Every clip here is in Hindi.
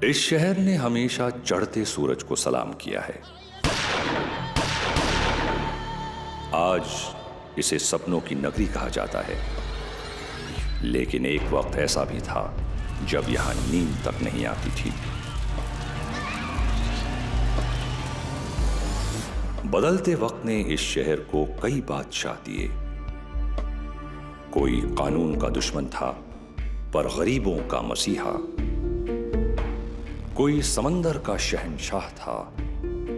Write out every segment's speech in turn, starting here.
इस शहर ने हमेशा चढ़ते सूरज को सलाम किया है। आज इसे सपनों की नगरी कहा जाता है, लेकिन एक वक्त ऐसा भी था जब यहां नींद तक नहीं आती थी। बदलते वक्त ने इस शहर को कई बादशाह दिए। कोई कानून का दुश्मन था पर गरीबों का मसीहा, कोई समंदर का शहंशाह था,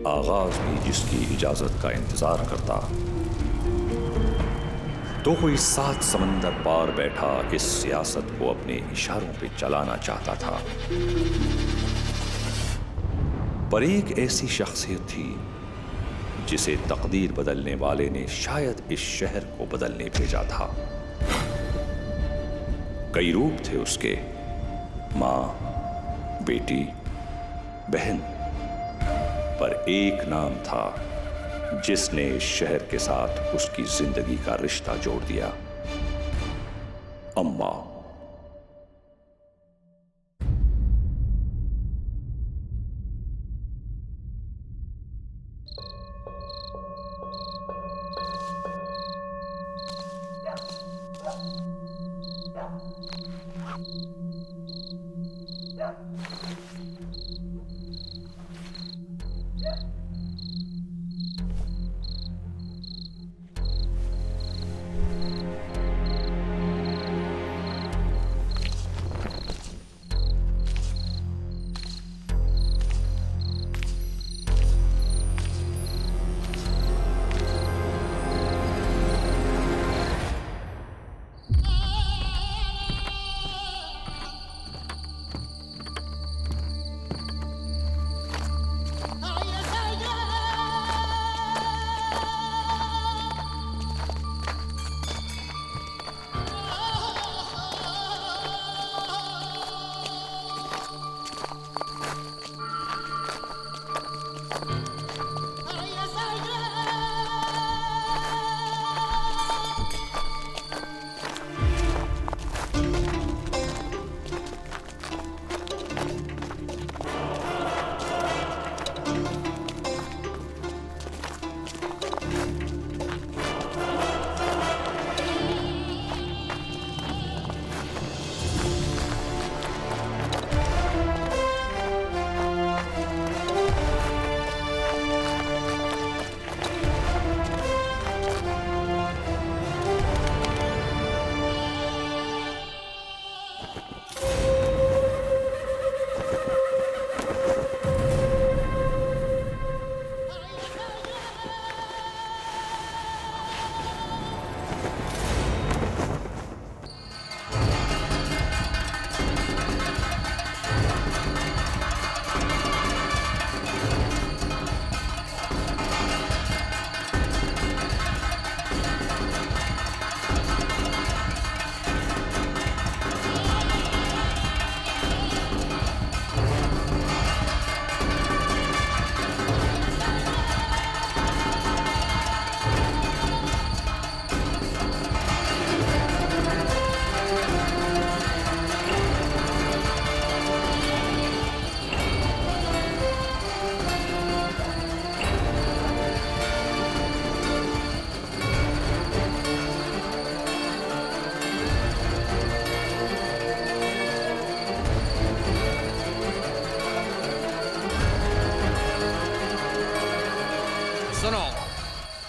आगाज भी जिसकी इजाजत का इंतजार करता, तो कोई 7 समंदर पार बैठा इस सियासत को अपने इशारों पे चलाना चाहता था। पर एक ऐसी शख्सियत थी जिसे तकदीर बदलने वाले ने शायद इस शहर को बदलने भेजा था। कई रूप थे उसके, मां, बेटी, बहन, पर एक नाम था जिसने इस शहर के साथ उसकी जिंदगी का रिश्ता जोड़ दिया, अम्मा।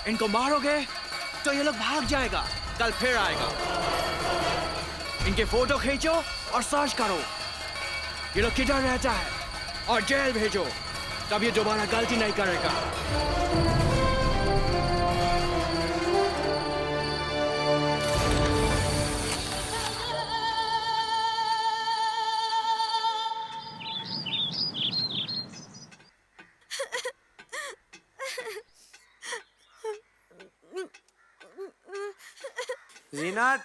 इनको मारोगे तो ये लोग भाग जाएगा, कल फिर आएगा। इनके फोटो खींचो और सर्च करो ये लोग किधर रहता है और जेल भेजो, तब ये दोबारा गलती नहीं करेगा। जीनत,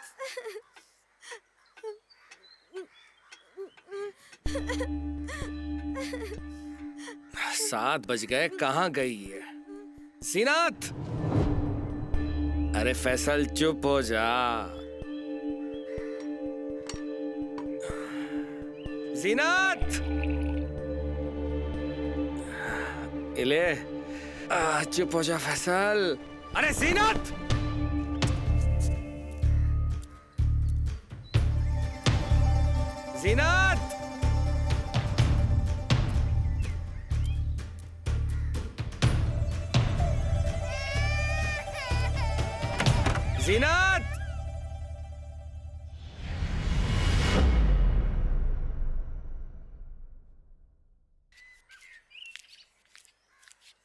7 बज गए, कहाँ गई है जीनत? अरे फैसल चुप हो जा। जीनत! इले चुप हो जा फैसल। अरे जीनत, जीनत, जीनत।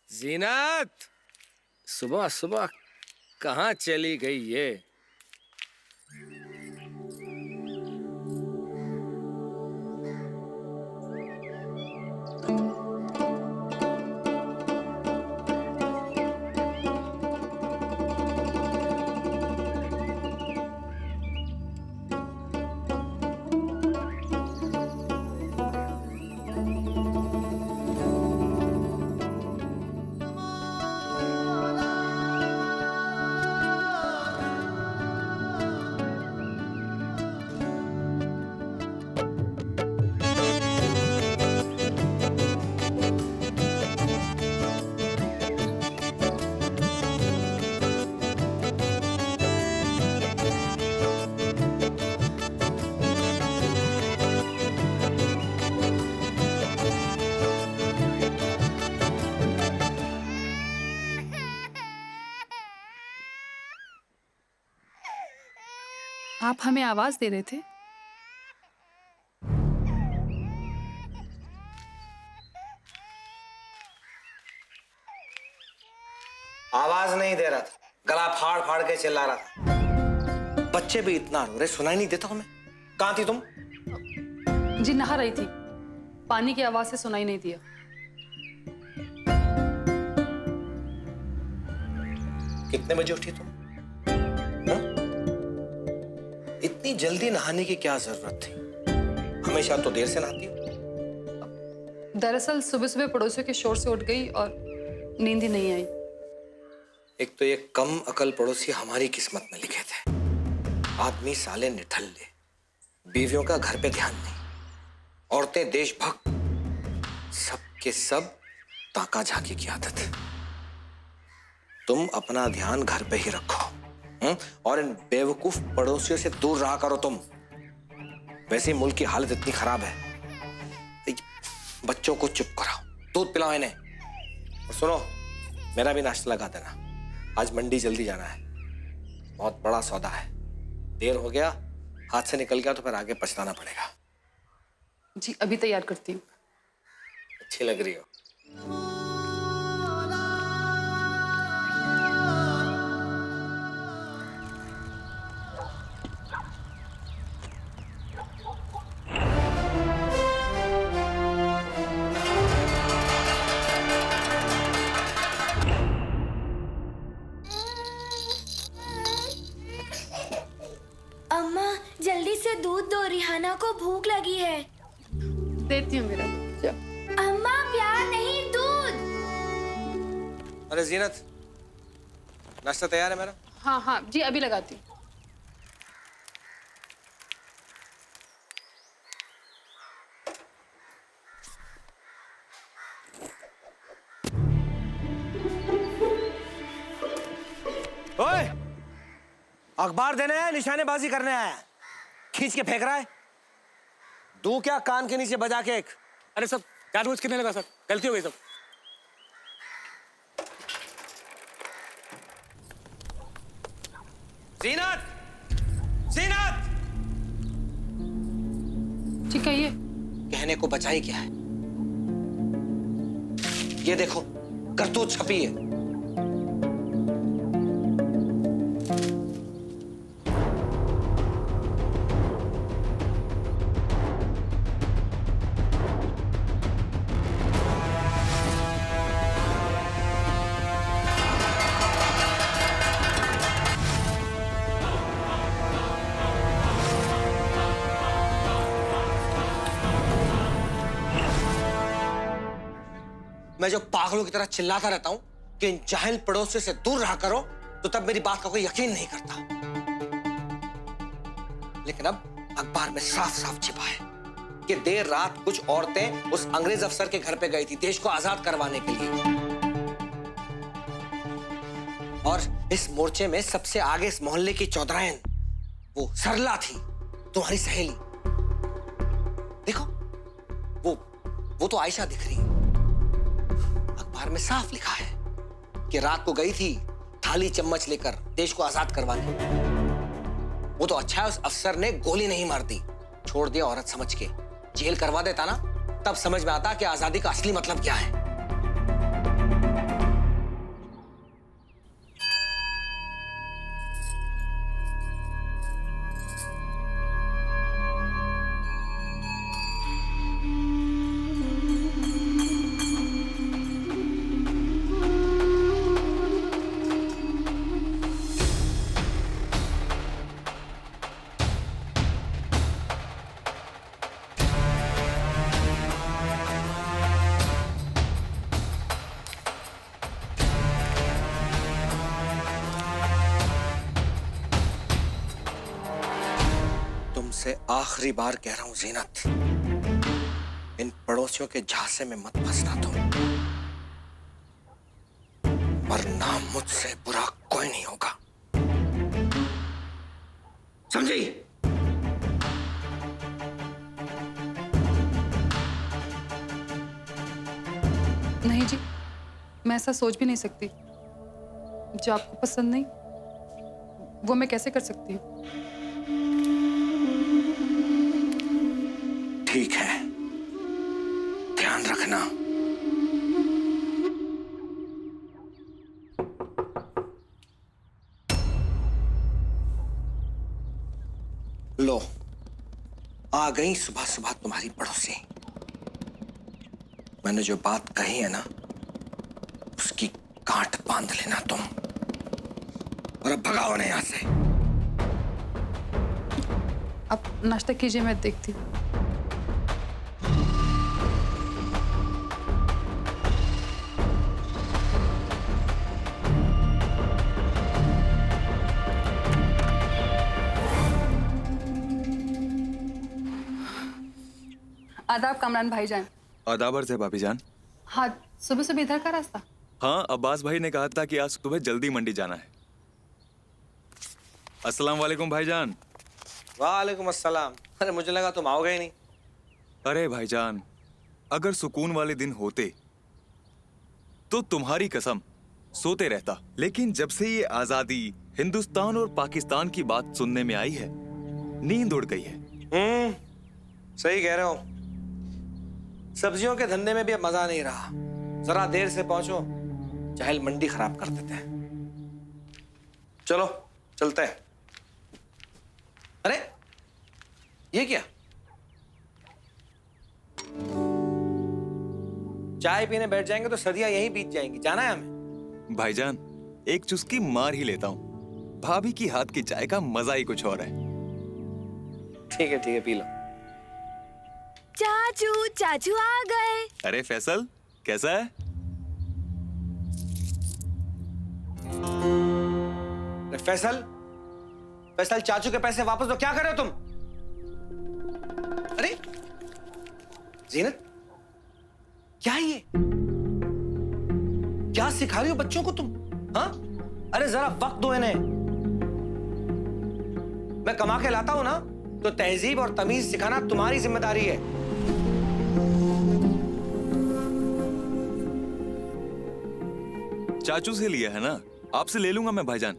जीनत, सुबह सुबह कहाँ चली गई ये? आप हमें आवाज दे रहे थे? आवाज नहीं दे रहा था, गला फाड़ फाड़ के चिल्ला रहा था। बच्चे भी इतना रो रहे, सुनाई नहीं देता हमें? कहां थी तुम? जी नहा रही थी, पानी की आवाज से सुनाई नहीं दिया। कितने बजे उठी तुम? इतनी जल्दी नहाने की क्या जरूरत थी? हमेशा तो देर से नहाती हो। दरअसल सुबह सुबह पड़ोसियों के शोर से उठ गई और नींद ही नहीं आई। एक तो ये कम अकल पड़ोसी हमारी किस्मत में लिखे थे। आदमी साले निठल्ले, बीवियों का घर पे ध्यान नहीं, औरतें देशभक्त, सबके सब ताका झाकी की आदत। तुम अपना ध्यान घर पे ही रखो और इन बेवकूफ पड़ोसियों से दूर रहा करो तुम। वैसे ही मुल्क की हालत इतनी खराब है। बच्चों को चुप कराओ, दूध पिलाओ इन्हें। और सुनो, मेरा भी नाश्ता लगा देना, आज मंडी जल्दी जाना है, बहुत बड़ा सौदा है। देर हो गया, हाथ से निकल गया तो फिर आगे पछताना पड़ेगा। जी अभी तैयार करती हूँ। अच्छी लग रही हो। अम्मा जल्दी से दूध दो, रिहाना को भूख लगी है। देती हूँ मेरा। अम्मा प्यार नहीं, दूध। अरे जीनत, नाश्ता तैयार है मेरा? हाँ हाँ जी अभी लगाती हूँ। ओए, अखबार देने आया, निशानेबाजी करने आया? खींच के फेंक रहा है। तू क्या कान के नीचे बजा के एक? अरे सब जानबूझ के नहीं लगा सर, गलती हो गई सब। जीनत, जीनत! जी कहिए। कहने को बचा ही क्या है? ये देखो, करतूत छपी है। मैं जो पागलों की तरह चिल्लाता रहता हूं कि इन जाहिल पड़ोसियों से दूर रहा करो, तो तब मेरी बात का कोई यकीन नहीं करता। लेकिन अब अखबार में साफ साफ छिपा है कि देर रात कुछ औरतें उस अंग्रेज अफसर के घर पे गई थी देश को आजाद करवाने के लिए। और इस मोर्चे में सबसे आगे इस मोहल्ले की चौधराइन वो सरला थी, तुम्हारी सहेली। देखो वो तो आयशा दिख रही है। अखबार में साफ लिखा है कि रात को गई थी थाली चम्मच लेकर देश को आजाद करवाने। वो तो अच्छा है उस अफसर ने गोली नहीं मार दी, छोड़ दिया औरत समझ के। जेल करवा देता ना, तब समझ में आता कि आजादी का असली मतलब क्या है। तुमसे आखिरी बार कह रहा हूं जीनत, इन पड़ोसियों के झांसे में मत फंसना तुम, वरना मुझसे बुरा कोई नहीं होगा, समझी? नहीं जी, मैं ऐसा सोच भी नहीं सकती। जो आपको पसंद नहीं वो मैं कैसे कर सकती हूँ? ठीक है, ध्यान रखना। लो, आ गई सुबह सुबह तुम्हारी पड़ोसी। मैंने जो बात कही है ना, उसकी गांठ बांध लेना तुम, और अब भगाओ ना यहां से। आप नाश्ता कीजिए, मैं देखती हूँ। आदाब कामरान भाईजान। आदाब अर्ज़ है भाभी जान। हाँ, सुबह सुबह इधर का रास्ता? हाँ, अब्बास भाई ने कहा था कि आज सुबह जल्दी मंडी जाना है। अस्सलाम वालेकुम भाईजान। वालेकुम अस्सलाम। अरे मुझे लगा तुम आओगे ही नहीं। अरे भाईजान, अगर सुकून वाले दिन होते तो तुम्हारी कसम सोते रहता, लेकिन जब से ये आजादी, हिंदुस्तान और पाकिस्तान की बात सुनने में आई है, नींद उड़ गई है। सही कह रहे हो। सब्जियों के धंधे में भी अब मजा नहीं रहा। जरा देर से पहुंचो, चहल मंडी खराब कर देते हैं। चलो चलते हैं। अरे ये क्या? चाय पीने बैठ जाएंगे तो सदियां यहीं बीत जाएंगी। जाना है हमें? भाईजान, एक चुस्की मार ही लेता हूँ। भाभी की हाथ की चाय का मजा ही कुछ और है। ठीक है पी लो। चाचू आ गए। अरे फैसल, कैसा है? फैसल चाचू के पैसे वापस दो। क्या कर रहे हो तुम? अरे जीनत, क्या है ये? क्या सिखा रही हो बच्चों को तुम? हाँ, अरे जरा वक्त दो इन्हें। मैं कमा के लाता हूं ना, तो तहजीब और तमीज सिखाना तुम्हारी जिम्मेदारी है। चाचू से लिया है ना, आपसे ले लूंगा मैं भाईजान।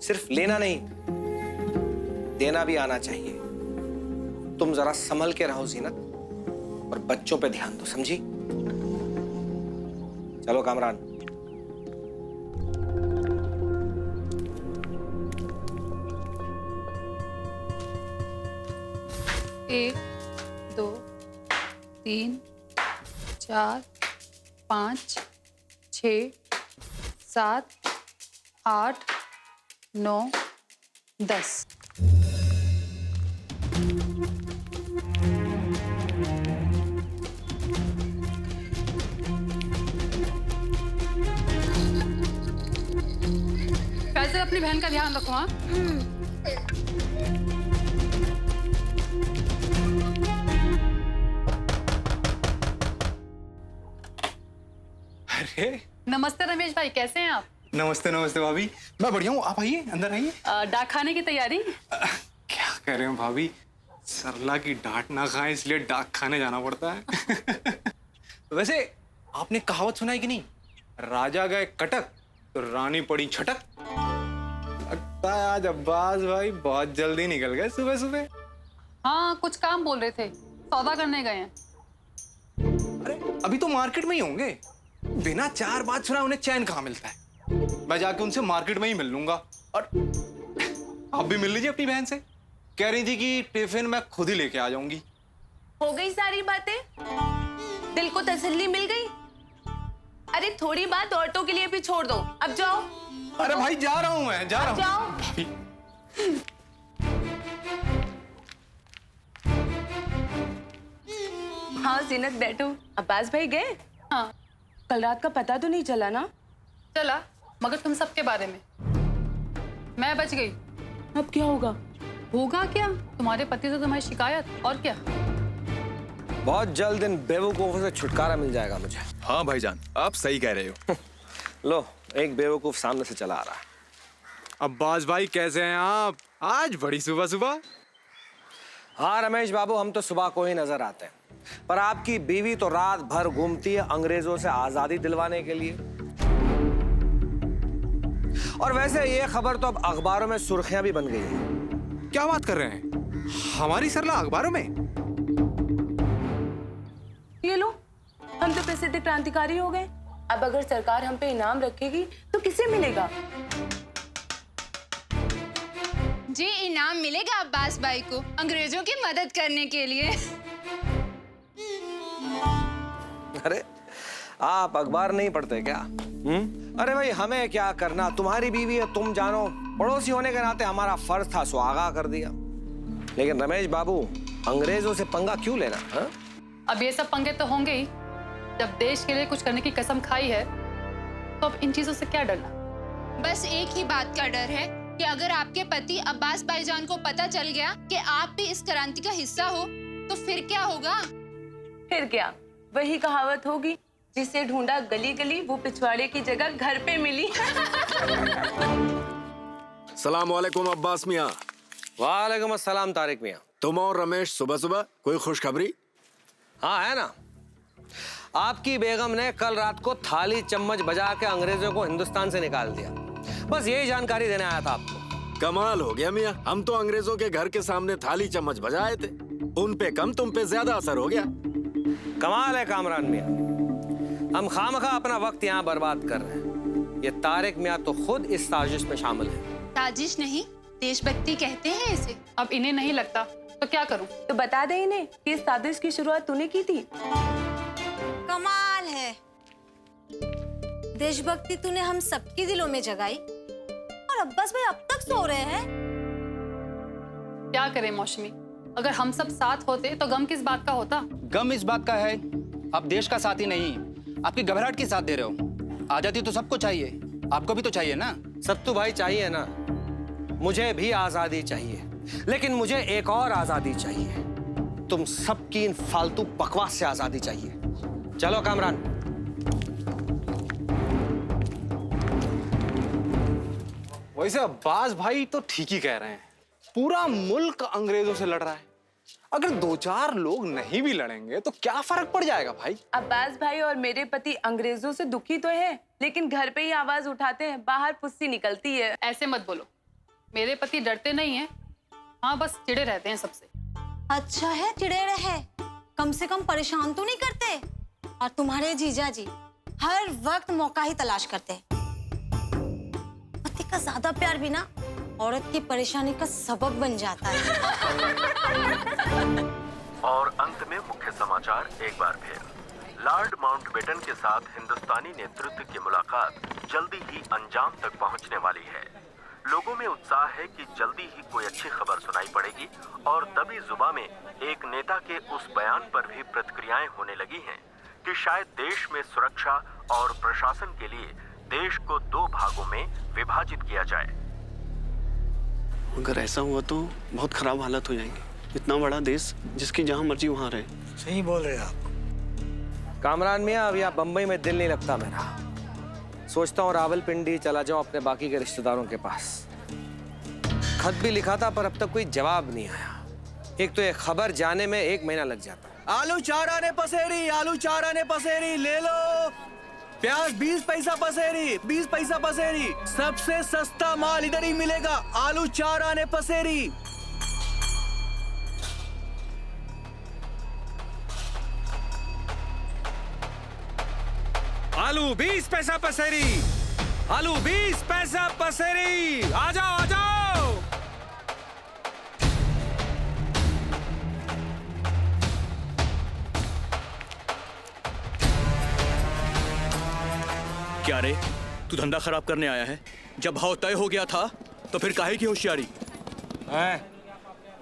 सिर्फ लेना नहीं, देना भी आना चाहिए। तुम जरा संभल के रहो जीनत, और बच्चों पे ध्यान दो, समझी? चलो कामरान। एक, दो, तीन, चार, 5, 6, 7, 8, 9, 10। फैजल, अपनी बहन का ध्यान रखो। हाँ, अरे नमस्ते रमेश भाई, कैसे हैं आप? नमस्ते नमस्ते भाभी। मैं बढ़िया हूँ, आप आइए, अंदर आइए। डाक खाने की तैयारी? क्या कह रहे हैं भाभी, सरला की डांट ना खाएं इसलिए डाक खाने जाना पड़ता है। वैसे आपने कहावत सुना है कि नहीं, राजा गए कटक तो रानी पड़ी छटक। लगता है आज अब्बास भाई बहुत जल्दी निकल गए सुबह सुबह। हाँ, कुछ काम बोल रहे थे, सौदा करने गए हैं। अरे अभी तो मार्केट में ही होंगे, बिना 4 बात सुना उन्हें चैन कहाँ मिलता है। मैं जाके उनसे मार्केट में ही मिल लूंगा। और आप भी मिल लीजिए अपनी बहन से, कह रही थी कि टिफिन मैं खुद ही लेके आ जाऊंगी। हो गई सारी बातें, दिल को तसल्ली मिल गई। अरे थोड़ी बात औरतों के लिए भी छोड़ दो, अब जाओ। अरे भाई जा रहा हूं मैं, जा रहा हूं। जाओ। हाँ जीनत बैठो। अब्बास भाई गए? हाँ। कल रात का पता तो नहीं चला ना? चला, मगर तुम सबके बारे में। मैं बच गई। अब क्या होगा? होगा क्या? तुम्हारे पति से तुम्हारी शिकायत, और क्या? बहुत जल्द इन बेवकूफों से छुटकारा मिल जाएगा मुझे। हाँ भाईजान, आप सही कह रहे हो। लो, एक बेवकूफ सामने से चला आ रहा है। अब्बास भाई कैसे हैं आप? आज बड़ी सुबह सुबह। हाँ रमेश बाबू, हम तो सुबह को ही नजर आते हैं, पर आपकी बीवी तो रात भर घूमती है अंग्रेजों से आजादी दिलवाने के लिए। और वैसे ये खबर तो अब अखबारों में सुर्खियां भी बन गई है। क्या बात कर रहे हैं? हमारी सरला अखबारों में? ये लो, हम तो प्रसिद्ध क्रांतिकारी हो गए। अब अगर सरकार हम पे इनाम रखेगी तो किसे मिलेगा? जी इनाम मिलेगा अब्बास भाई को अंग्रेजों की मदद करने के लिए। अरे आप अखबार नहीं पढ़ते क्या? अरे भाई हमें क्या करना, तुम्हारी बीवी है, तुम जानो। पड़ोसी होने के नाते हमारा फर्ज था, सो आगाह कर दिया। लेकिन रमेश बाबू, अंग्रेजों से पंगा क्यों लेना? हा? अब ये सब पंगे तो होंगे ही। जब देश के लिए कुछ करने की कसम खाई है तो अब इन चीजों से क्या डरना? बस एक ही बात का डर है कि अगर आपके पति अब्बास भाईजान को पता चल गया कि आप भी इस क्रांति का हिस्सा हो तो फिर क्या होगा? फिर क्या, वही कहावत होगी, जिसे ढूंढा गली गली वो पिछवाड़े की जगह घर पे मिली। सलाम वालेकुम अब्बास मियाँ। वालेकुम अस्सलाम तारिक मियाँ। तुम और रमेश सुबह सुबह कोई खुशखबरी? हाँ है ना, आपकी बेगम ने कल रात को थाली चम्मच बजा के अंग्रेजों को हिंदुस्तान से निकाल दिया। बस यही जानकारी देने आया था आपको। कमाल हो गया मियाँ, हम तो अंग्रेजों के घर के सामने थाली चम्मच बजाए थे, उन पे कम तुम पे ज्यादा असर हो गया। कमाल है कामरान मियाँ, हम खामखा अपना वक्त यहाँ बर्बाद कर रहे हैं। ये तारिक मियाँ तो खुद इस साजिश में शामिल है। साजिश नहीं, देशभक्ति कहते हैं इसे। अब इन्हें नहीं लगता तो क्या करूं? तो बता दे इन्हें कि इस साजिश की शुरुआत तूने की थी। कमाल है, देशभक्ति तूने हम सबके दिलों में जगाई और अब्बास भाई अब तक सो रहे हैं। क्या करें मौसमी, अगर हम सब साथ होते तो गम किस बात का होता? गम इस बात का है आप देश का साथी नहीं, आपकी घबराहट की साथ दे रहे हो। आजादी तो सबको चाहिए, आपको भी तो चाहिए ना? सत्तू भाई चाहिए ना, मुझे भी आजादी चाहिए, लेकिन मुझे एक और आजादी चाहिए। तुम सबकी इन फालतू बकवास से आजादी चाहिए। चलो कामरान। वैसे अब्बास भाई तो ठीक ही कह रहे हैं, पूरा मुल्क अंग्रेजों से लड़ रहा है। अगर 2-4 लोग नहीं भी लड़ेंगे तो क्या फर्क पड़ जाएगा भाई? अब्बास भाई और मेरे पति अंग्रेजों से दुखी तो है, लेकिन घर पे ही आवाज उठाते हैं, बाहर फुस्सी निकलती है। ऐसे मत बोलो, मेरे पति डरते नहीं हैं। हाँ, बस चिढ़े रहते हैं सबसे। अच्छा है, चिड़े रहे, कम से कम परेशान तो नहीं करते। और तुम्हारे जीजा जी हर वक्त मौका ही तलाश करते हैं। पति का ज्यादा प्यार भी ना औरत की परेशानी का सबब बन जाता है। और अंत में मुख्य समाचार एक बार फिर। लॉर्ड माउंटबेटन के साथ हिंदुस्तानी नेतृत्व की मुलाकात जल्दी ही अंजाम तक पहुंचने वाली है। लोगों में उत्साह है कि जल्दी ही कोई अच्छी खबर सुनाई पड़ेगी और तभी जुबान में एक नेता के उस बयान पर भी प्रतिक्रियाएं होने लगी हैं कि शायद देश में सुरक्षा और प्रशासन के लिए देश को 2 भागों में विभाजित किया जाए। अगर ऐसा हुआ तो बहुत खराब हालत हो जाएंगे। इतना बड़ा देश, जिसकी जहां मर्जी वहां रहे। सही बोल रहे आप कामरान मियाँ। अभी आप बंबई में दिल नहीं लगता मेरा। सोचता हूँ रावलपिंडी चला जाऊं अपने बाकी के रिश्तेदारों के पास। खत भी लिखा था पर अब तक कोई जवाब नहीं आया। एक तो ये खबर जाने में 1 महीना लग जाता। आलू 4 आने पसेरी, आलू 4 आने पसेरी ले लो। प्याज 20 पैसा पसेरी, 20 पैसा पसेरी। सबसे सस्ता माल इधर ही मिलेगा। आलू 4 आने पसेरी। आलू 20 पैसा पसेरी, आलू 20 पैसा पसेरी। आ जाओ, आ जाओ। क्या रे, तू धंधा खराब करने आया है? जब भाव तय हो गया था तो फिर काहे की होशियारी?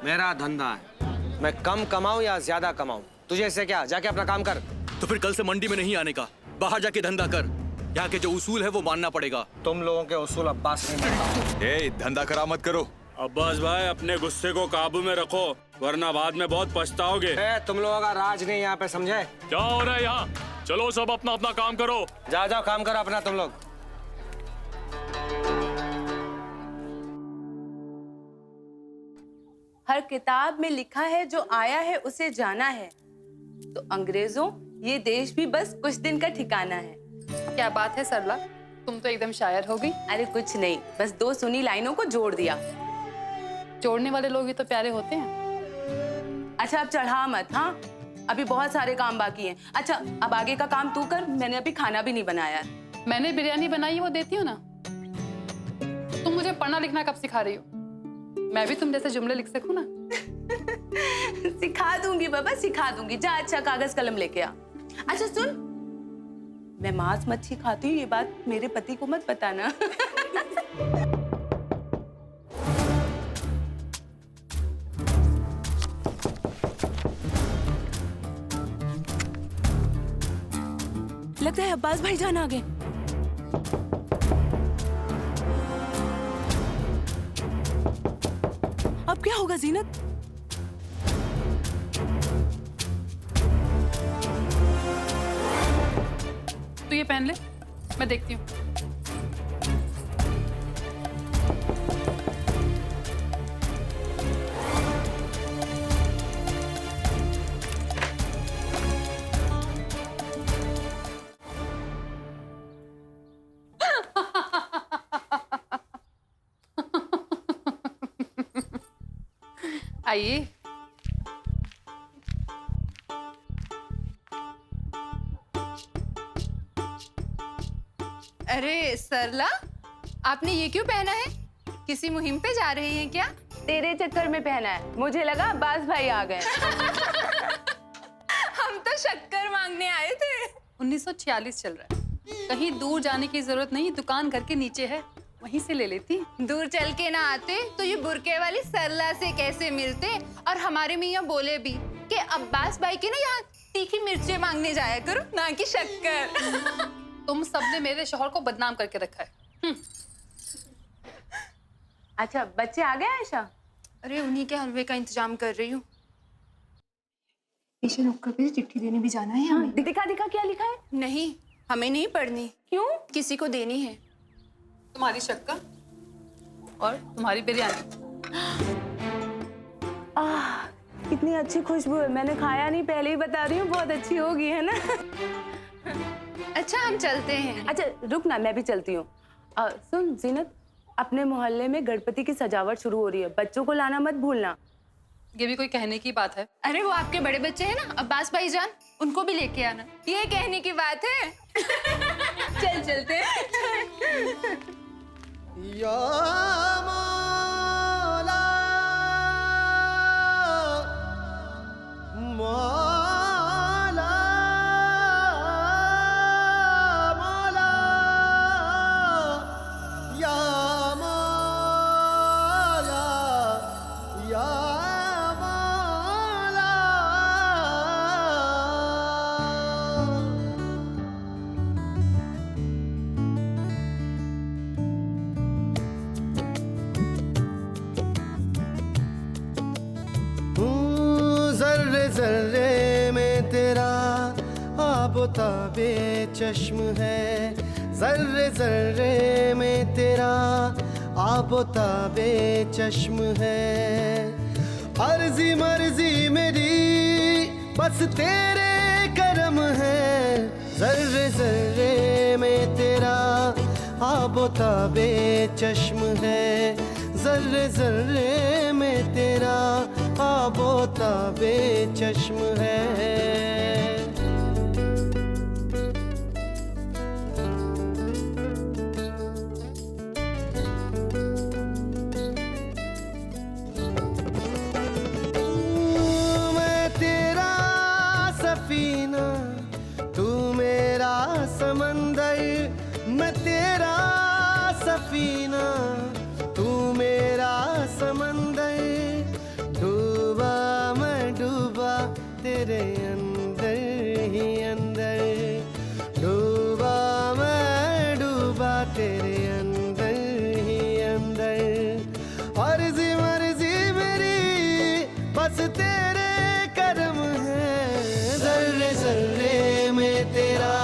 मेरा धंधा है, मैं कम कमाऊं या ज्यादा कमाऊं, तुझे इससे क्या? जाके अपना काम कर। तो फिर कल से मंडी में नहीं आने का, बाहर जाके धंधा कर। यहाँ के जो उसूल है वो मानना पड़ेगा। तुम लोगों के उसूल अब्बास नहीं मानता। ए, धंधा खराब मत करो। अब्बास भाई, अपने गुस्से को काबू में रखो, वरना बाद में बहुत पछताओगे। तुम लोगों का राज नहीं यहाँ पे, समझे? क्या हो रहा है यहाँ? चलो सब अपना अपना काम करो। जाओ जाओ, काम करो अपना तुम लोग। हर किताब में लिखा है जो आया है उसे जाना है। तो अंग्रेजों, ये देश भी बस कुछ दिन का ठिकाना है। क्या बात है सरला, तुम तो एकदम शायर हो गई। अरे कुछ नहीं, बस 2 सुनी लाइनों को जोड़ दिया। जोड़ने वाले लोग ही तो प्यारे होते हैं। अच्छा अब चढ़ा मत, हाँ? अभी बहुत सारे काम बाकी हैं। अच्छा अब आगे का काम तू कर, मैंने अभी खाना भी नहीं बनाया है। मैंने बिरयानी बनाई है, वो देती हूँ ना। तुम मुझे पढ़ना लिखना कब सिखा रही हो? मैं भी तुम जैसे जुमले लिख सकूं ना। सिखा दूंगी बाबा, सिखा दूंगी। जा अच्छा कागज कलम लेके आ। अच्छा सुन, मैं मांस मच्छी खाती हूँ, ये बात मेरे पति को मत बताना। लगता है अब्बास भाईजान आ गए। अब क्या होगा जीनत? तू ये पहन ले, मैं देखती हूँ। आइए। अरे सरला, आपने ये क्यों पहना है? किसी मुहिम पे जा रही हैं क्या? तेरे चक्कर में पहना है, मुझे लगा अब्बास भाई आ गए। हम तो शक्कर मांगने आए थे। 1946 चल रहा है, कहीं दूर जाने की जरूरत नहीं, दुकान घर के नीचे है, वहीं से ले लेती। दूर चल के ना आते तो ये बुरके वाली सरला से कैसे मिलते? और हमारे मियाँ बोले भी कि अब्बास भाई की ना यहाँ तीखी मिर्चें मांगने जाया करो, ना कि शक्कर। तुम सबने मेरे शौहर को बदनाम करके रखा है। अच्छा बच्चे आ गए आयशा? अरे उन्हीं के हलवे का इंतजाम कर रही हूँ। पेशेंट नुक्कड़ पे चिट्ठी देने भी जाना है हमें। दिखा दिखा क्या लिखा है? नहीं, हमें नहीं पढ़नी। क्यों? किसी को देनी है। तुम्हारी शक्कर और तुम्हारी बिरयानी। कितनी अच्छी खुशबू है, मैंने खाया नहीं, पहले ही बता रही हूँ, बहुत अच्छी होगी, है ना? अच्छा हम चलते हैं। अच्छा रुक ना, मैं भी चलती हूँ। सुन जीनत, अपने मोहल्ले में गणपति की सजावट शुरू हो रही है, बच्चों को लाना मत भूलना। ये भी कोई कहने की बात है? अरे वो आपके बड़े बच्चे हैं ना अब्बास भाईजान, उनको भी लेके आना। ये कहने की बात है। चल चलते हैं। या मौला मौला मौला या मौला या मौला। जर्रे जर्रे ताबे चश्म है, जर्रे जर्रे में तेरा आबो ताबे चश्म है। अर्जी मर्जी मेरी बस तेरे करम है, जर्रे जर्रे में तेरा आबो ताबे चश्म है, जर्रे जर्रे में तेरा आबो ताबे चश्म है। मैं तेरा सफीना, तू मेरा समंदर, मैं तेरा सफीना, तू मेरा समंदर, डूबा मैं डूबा तेरे अंदर ही अंदर, डूबा मैं डूबा तेरे अंदर ही अंदर। अर्जी मर्जी मेरी बस तेरे करम है, जर्रे जर्रे में तेरा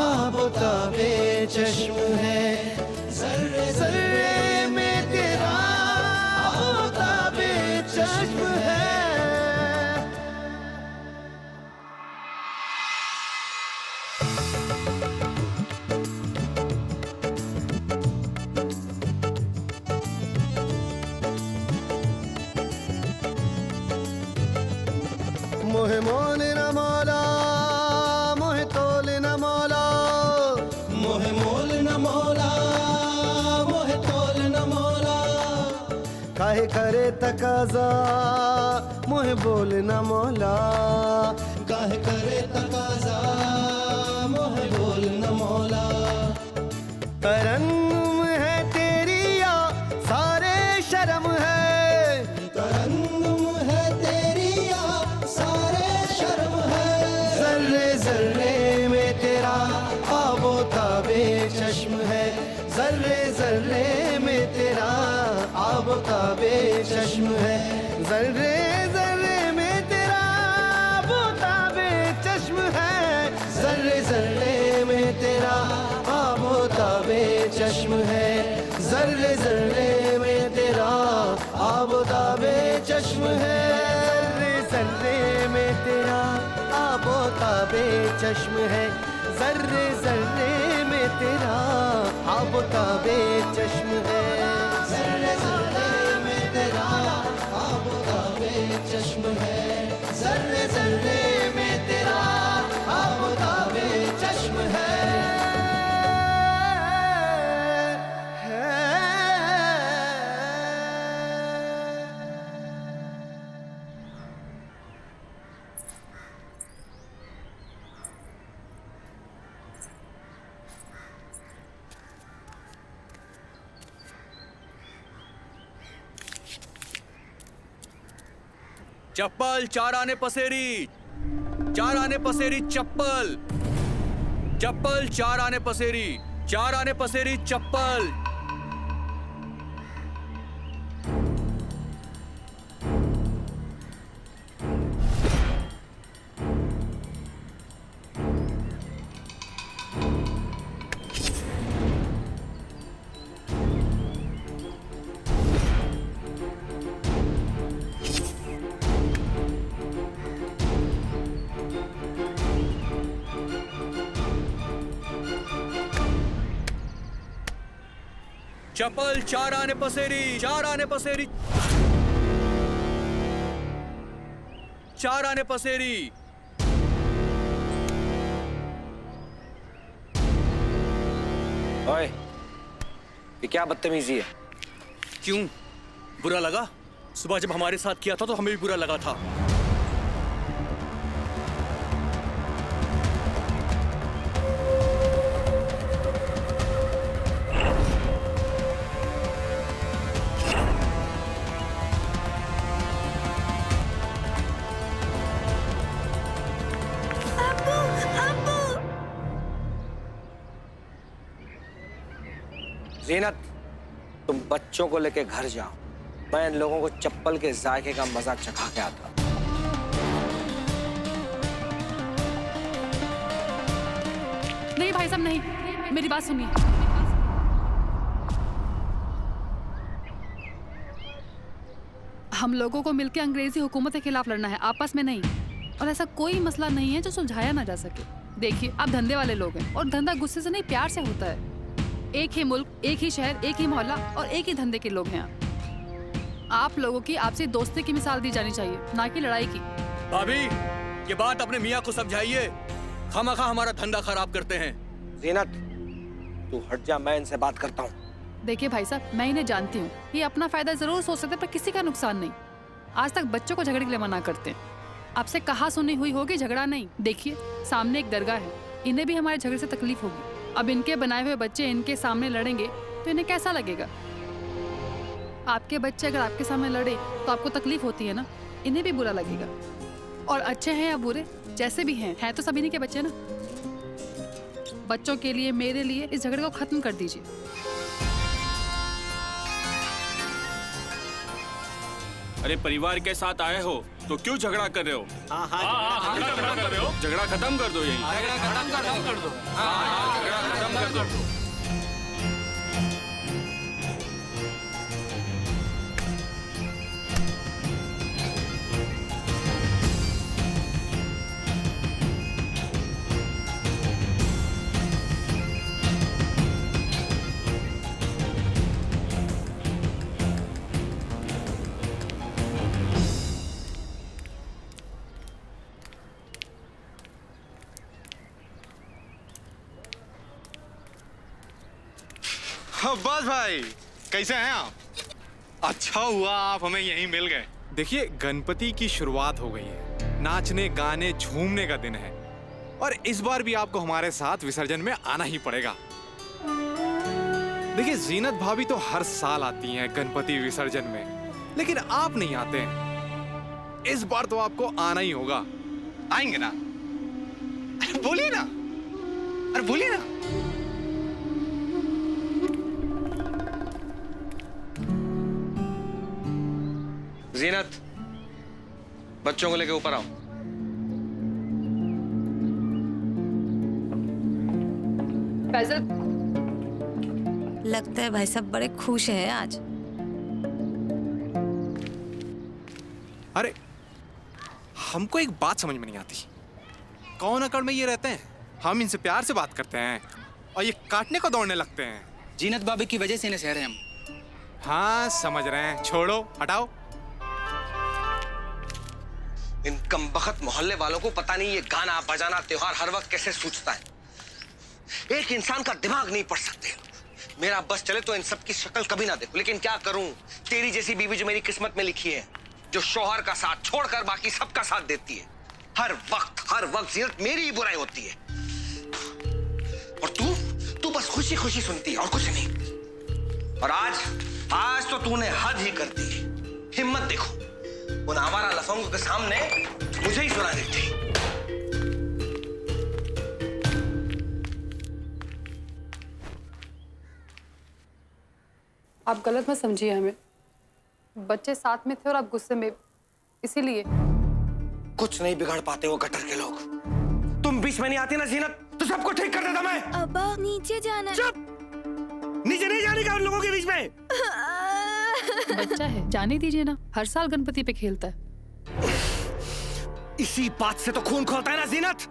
आबो ताबे चश्म है, जर्रे जर्रे में तेरा आबो ताबे चश्म है। मोहे मोल न मौला, मोहे तोल न मौला, मोहे मोल न मौला, मोहे तोल न मौला। काहे करे तकाजा मोहे बोल न मौला, काहे करे तकाजा मोहे बोल न मौला। तरन्नुम है तेरी या सारे शर्म है, तरन्नुम है तेरी या सारे शर्म है। जर्रे जर्रे में तेरा आबो ताबे चश्म है, जर्रे जर्रे में तेरा आबो ताबे चश्म है, जर्रे जर्रे में तेरा आबो ताबे चश्म है, जर्रे जर्रे में तेरा आबो ताबे चश्म है, जर्रे जर्रे में तेरा आबो ताबे चश्म है, जर्रे जर्रे में तेरा आबो ताबे चश्म है, जर्रे जर्रे में तेरा आबो ताबे चश्म है, जर्रे जर्रे में तेरा आबो ताबे चश्म है, जर्रे जर्रे में तेरा आबो ताबे चश्म है। चप्पल 4 आने पसेरी, 4 आने पसेरी चप्पल, चप्पल 4 आने पसेरी, 4 आने पसेरी चप्पल। चप्पल 4 आने पसेरी, 4 आने पसेरी, 4 आने पसेरी। ओए, ये क्या बदतमीजी है? क्यों बुरा लगा? सुबह जब हमारे साथ किया था तो हमें भी बुरा लगा था। ज़ीनत, तुम बच्चों को लेके घर जाओ, मैं इन लोगों को चप्पल के जायके का मजा चखा के आता। नहीं भाई साहब नहीं, मेरी बात सुनिए। हम लोगों को मिलकर अंग्रेजी हुकूमत के खिलाफ लड़ना है, आपस में नहीं। और ऐसा कोई मसला नहीं है जो सुलझाया ना जा सके। देखिए, आप धंधे वाले लोग हैं और धंधा गुस्से से नहीं, प्यार से होता है। एक ही मुल्क, एक ही शहर, एक ही मोहल्ला और एक ही धंधे के लोग हैं आप लोगों की आपसी दोस्ती की मिसाल दी जानी चाहिए, ना कि लड़ाई की। भाभी, ये बात अपने मियाँ को समझाइए, खामखा हमारा धंधा खराब करते हैं। जीनत, तू हट जा, मैं इनसे बात करता हूँ। देखिए भाई साहब, मैं इन्हें जानती हूँ, ये अपना फायदा जरूर सोच सकते हैं पर किसी का नुकसान नहीं। आज तक बच्चों को झगड़े के लिए मना करते हैं। आपसे कहा सुनी हुई होगी, झगड़ा नहीं। देखिए, सामने एक दरगाह है, इन्हें भी हमारे झगड़े से तकलीफ होगी। अब इनके बनाए हुए बच्चे इनके सामने लड़ेंगे तो इन्हें कैसा लगेगा? आपके बच्चे अगर आपके सामने लड़े तो आपको तकलीफ होती है ना, इन्हें भी बुरा लगेगा। और अच्छे हैं या बुरे, जैसे भी हैं तो सभी इन्हीं के बच्चे ना। बच्चों के लिए, मेरे लिए इस झगड़े को खत्म कर दीजिए। अरे परिवार के साथ आए हो तो क्यों झगड़ा कर रहे हो? झगड़ा कर रहे हो, झगड़ा खत्म कर दो। यही झगड़ा खत्म कर दो। झगड़ा खत्म कर दो। अब्बास भाई, कैसे हैं आप? अच्छा हुआ आप हमें यहीं मिल गए। देखिए, गणपति की शुरुआत हो गई है, नाचने गाने झूमने का दिन है और इस बार भी आपको हमारे साथ विसर्जन में आना ही पड़ेगा। देखिए, जीनत भाभी तो हर साल आती हैं गणपति विसर्जन में, लेकिन आप नहीं आते हैं। इस बार तो आपको आना ही होगा। आएंगे ना? अरे बोलिए ना, अरे बोलिए ना। जीनत, बच्चों को लेके ऊपर आओ। फैजल, लगता है भाई साहब बड़े खुश हैं आज। अरे, हमको एक बात समझ में नहीं आती। कौन अकड़ में ये रहते हैं? हम इनसे प्यार से बात करते हैं और ये काटने को दौड़ने लगते हैं। जीनत भाभी की वजह से इन्हें सह रहे हैं हम। हाँ, समझ रहे हैं। छोड़ो, हटाओ। इन कमबख्त मोहल्ले वालों को पता नहीं ये गाना बजाना त्योहार हर वक्त कैसे सूझता है। एक इंसान का दिमाग नहीं पढ़ सकते। मेरा बस चले तो इन सब की शक्ल कभी ना देखूं, लेकिन क्या करूं? तेरी जैसी बीवी जो मेरी किस्मत में लिखी है, जो शौहर का साथ छोड़कर बाकी सबका साथ देती है। हर वक्त जीनत मेरी ही बुराई होती है। और तू बस खुशी खुशी सुनती है और कुछ नहीं। और आज तो तूने हद ही कर दी। हिम्मत देखो, उन आवारा लफंगों के सामने मुझे ही सुना देती। आप गलत मत समझिए हमें। बच्चे साथ में थे और आप गुस्से में, इसीलिए। कुछ नहीं बिगाड़ पाते वो गटर के लोग। तुम बीच में नहीं आती ना जीनत, तो सबको ठीक कर देता मैं। अब्बा, नीचे जाना। चुप! नीचे नहीं जाने का उन लोगों के बीच में। बच्चा है, जाने दीजिए ना। हर साल गणपति पे खेलता है। इसी बात से तो खून खोलता है ना जीनत।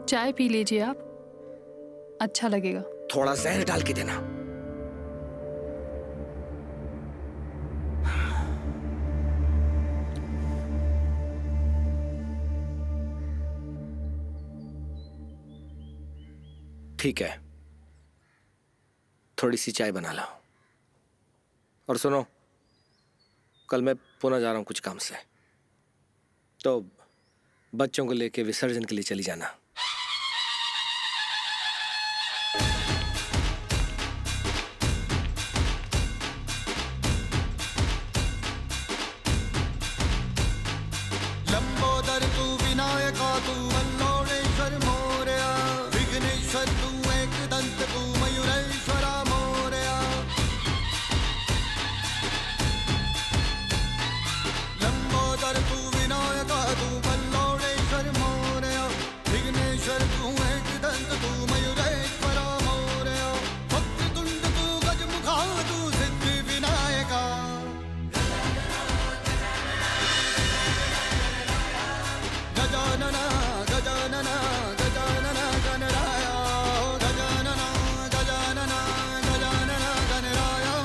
चाय पी लीजिए आप, अच्छा लगेगा। थोड़ा जहर डाल के देना। ठीक है, थोड़ी सी चाय बना लो। और सुनो, कल मैं पुणे जा रहा हूं कुछ काम से, तो बच्चों को लेके विसर्जन के लिए चली जाना। लंबोदर तू विनायका तू वल्लोणेश्वर मोरया, विघ्नेश्वर तू एकदंत तू मयूरेश्वरा मोरया। लंबोदर तू विनायका तू वल्लोणेश्वर मोरया, विघ्नेश्वर तू एकदंत तू मयूरेश्वरा मोरया। वक्रतुंड तू गजमुखा तू सिद्धि विनायका, गजानना गजानना गजानना गणराया, गजानना गजानना गजानना गणराया,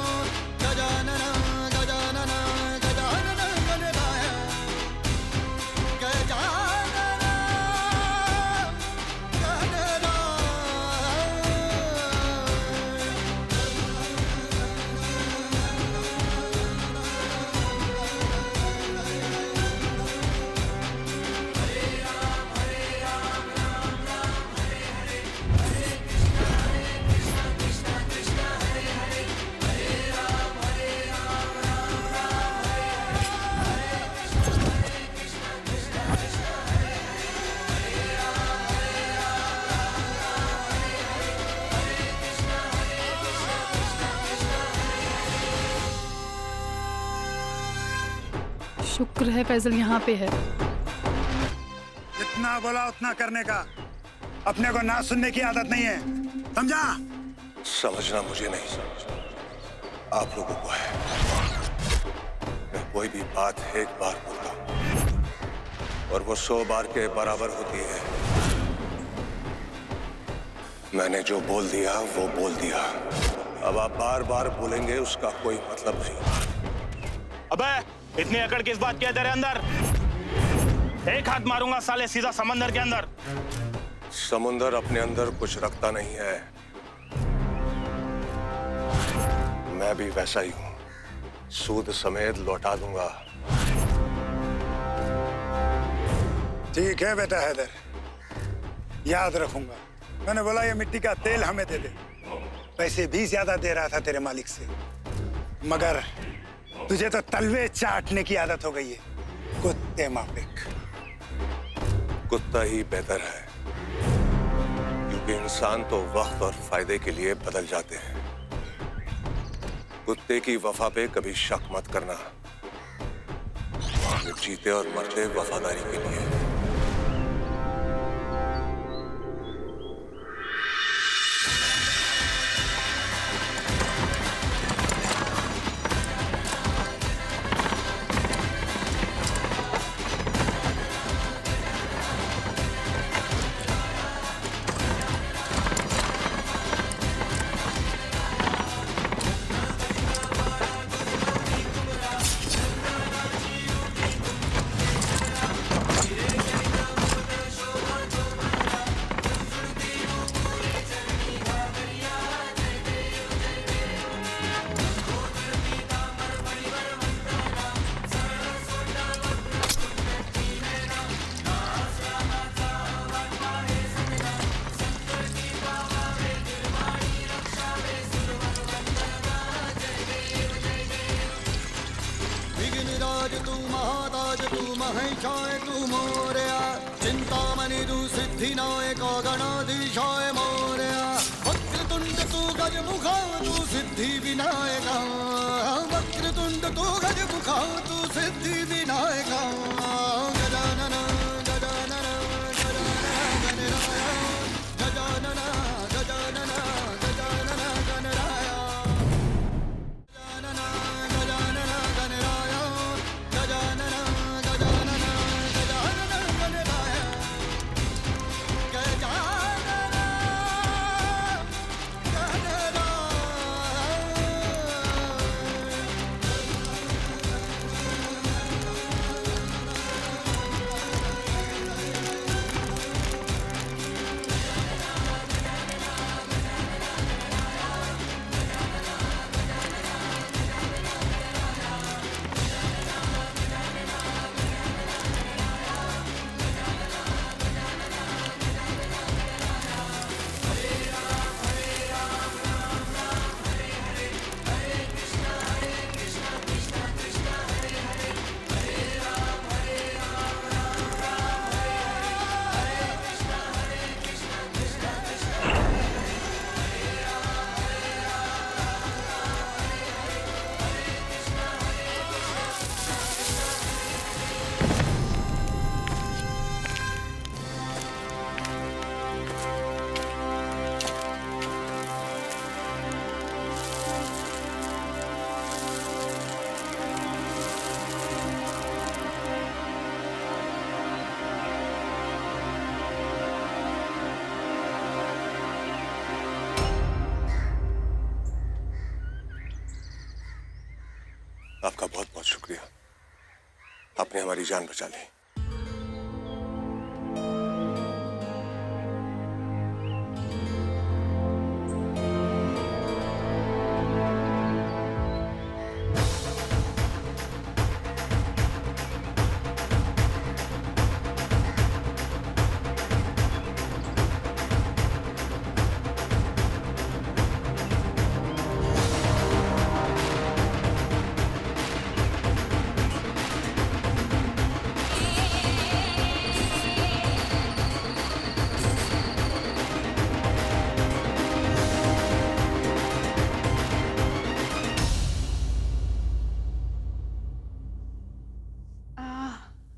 गजानना गजानना गजानना गणराया, गजानना शुक्र है फैजल यहाँ पे है। जितना बोला उतना करने का, अपने को ना सुनने की आदत नहीं है, समझा? समझना मुझे नहीं, आप लोगों को है। मैं कोई भी बात एक बार बोलता हूँ और वो 100 बार के बराबर होती है। मैंने जो बोल दिया वो बोल दिया। अब आप बार बार बोलेंगे उसका कोई मतलब नहीं। अबे इतनी अकड़ किस बात की है तेरे अंदर? एक हाथ मारूंगा साले सीधा समंदर के अंदर। समुंदर अपने अंदर कुछ रखता नहीं है, मैं भी वैसा ही हूं, सूद समेत लौटा दूंगा। ठीक है बेटा हैदर, याद रखूंगा। मैंने बोला ये मिट्टी का तेल हमें दे दे, पैसे भी ज्यादा दे रहा था तेरे मालिक से, मगर तुझे तो तलवे चाटने की आदत हो गई है, कुत्ते माफिक। कुत्ता ही बेहतर है, क्योंकि इंसान तो वक्त और फायदे के लिए बदल जाते हैं। कुत्ते की वफा पे कभी शक मत करना, वो जीते और मरते वफादारी के लिए। महेशाय तू मोरया, चिंतामणि तू सिद्धिनायक गणाधीशाय मोरया। वक्रतुंड तू गजमुखा तू सिद्धि विनायका, वक्रतुंड तू गजमुखा तू सिद्धि विनायका। गजानना गजानना गणराया, गजानना गजानना गजानना गणराया, गजानना गजानना गणराया, गजानना गजानना गजानना गणराया, गजानना गणराया। उसने हमारी जान बचा ली।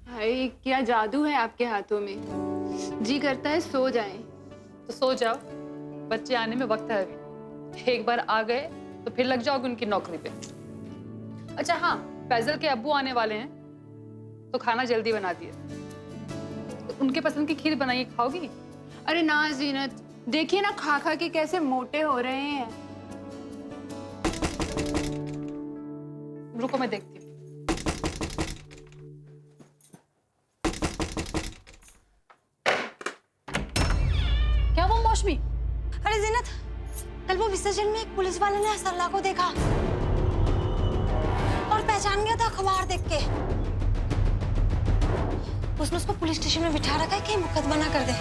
भाई क्या जादू है आपके हाथों में, जी करता है सो जाएं। तो सो जाओ, बच्चे आने में वक्त है अभी। एक बार आ गए तो फिर लग जाओगे उनकी नौकरी पे। अच्छा हाँ, फैजल के अब्बू आने वाले हैं तो खाना जल्दी बना दिए। तो उनके पसंद की खीर बनाइए, खाओगी? अरे ना जीनत, देखिए ना खा खा के कैसे मोटे हो रहे हैं। रुको मैं देखती हूँ। क्या वो मौसमी? अरे जीनत, कल वो विसर्जन में एक पुलिस वाले ने सरला को देखा और पहचान गया था अखबार देख के। उसने उसको पुलिस स्टेशन में बिठा रखा है कि मुकदमा ना कर दे।